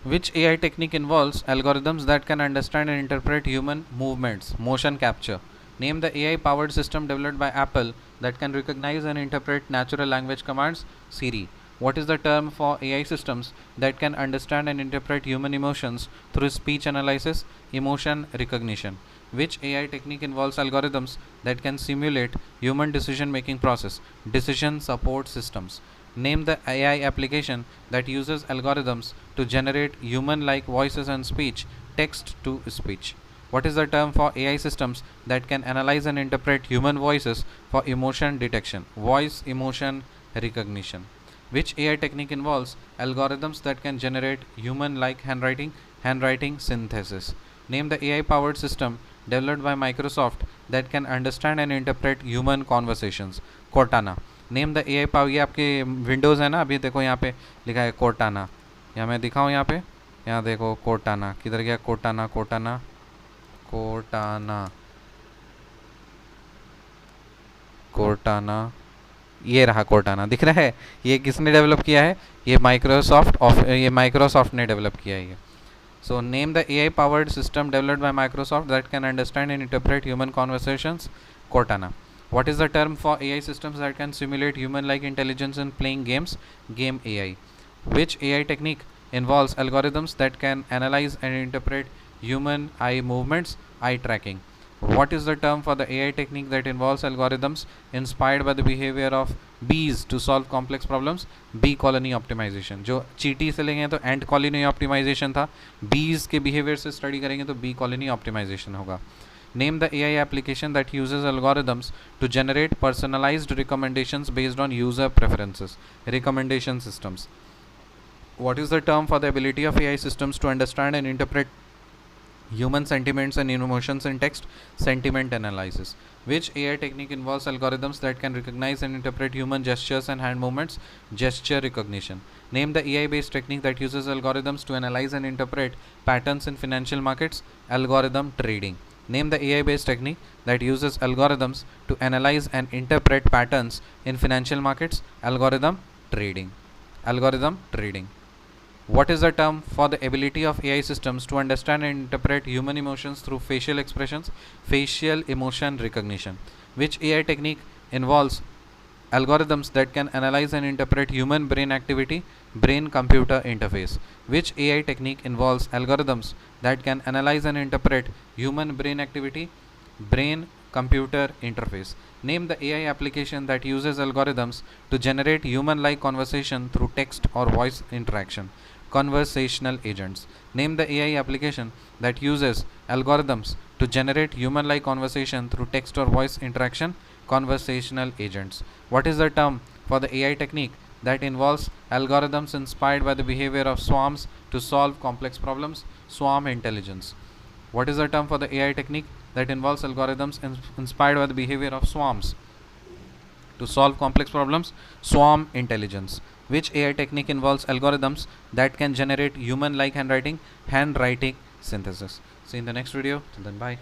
Which AI technique involves algorithms that can understand and interpret human movements? Motion capture. Name the AI powered system developed by Apple that can recognize and interpret natural language commands. Siri. What is the term for AI systems that can understand and interpret human emotions through speech analysis? Emotion recognition. Which AI technique involves algorithms that can simulate human decision making process? Decision support systems. Name the AI application that uses algorithms to generate human like voices and speech, text to speech. What is the term for AI systems that can analyze and interpret human voices for emotion detection? Voice emotion recognition. Which AI technique involves algorithms that can generate human like handwriting synthesis? Name the AI powered system developed by Microsoft that can understand and interpret human conversations. Cortana. Name the A I power, ये आपके Windows है ना, अभी देखो यहाँ पे लिखा है कोर्टाना, यहाँ मैं दिखाऊँ, यहाँ पे यहाँ देखो कोर्टाना, किधर गया कोर्टाना, कोर्टाना कोर्टाना कोर्टाना, ये रहा कोर्टाना, दिख रहा है? ये किसने डेवलप किया है? ये माइक्रोसॉफ्ट ने डेवलप किया है ये. So name the AI powered system developed by Microsoft that can understand and interpret human conversations. Cortana. What is the term for AI systems that can simulate human like intelligence in playing games? Game AI. Which AI technique involves algorithms that can analyze and interpret human eye movements? Eye tracking. What is the term for the AI technique that involves algorithms inspired by the behavior of bees to solve complex problems? Bee colony optimization. जो चीटी से लेंगे तो एंट colony optimisation था, बीज के behaviour से study करेंगे तो बी कॉलोनी ऑप्टिमाइजेशन होगा. Name the AI application that uses algorithms to generate personalized recommendations based on user preferences. Recommendation systems. What is the term for the ability of AI systems to understand and interpret human sentiments and emotions in text? Sentiment analysis. Which AI technique involves algorithms that can recognize and interpret human gestures and hand movements? Gesture recognition. Name the AI based technique that uses algorithms to analyze and interpret patterns in financial markets. Algorithm trading. Name the AI based technique that uses algorithms to analyze and interpret patterns in financial markets. Algorithm trading. Algorithm trading. What is the term for the ability of AI systems to understand and interpret human emotions through facial expressions? Facial emotion recognition. Which AI technique involves algorithms that can analyze and interpret human brain activity? Brain computer interface. Which AI technique involves algorithms that can analyze and interpret human brain activity? Brain computer interface. Name the AI application that uses algorithms to generate human like conversation through text or voice interaction. Conversational agents. Name the AI application that uses algorithms to generate human like conversation through text or voice interaction. Conversational agents. What is the term for the AI technique that involves algorithms inspired by the behavior of swarms to solve complex problems? Swarm intelligence. What is the term for the AI technique that involves algorithms inspired by the behavior of swarms to solve complex problems? Swarm intelligence. Which AI technique involves algorithms that can generate human like handwriting synthesis? See you in the next video. Till then, bye.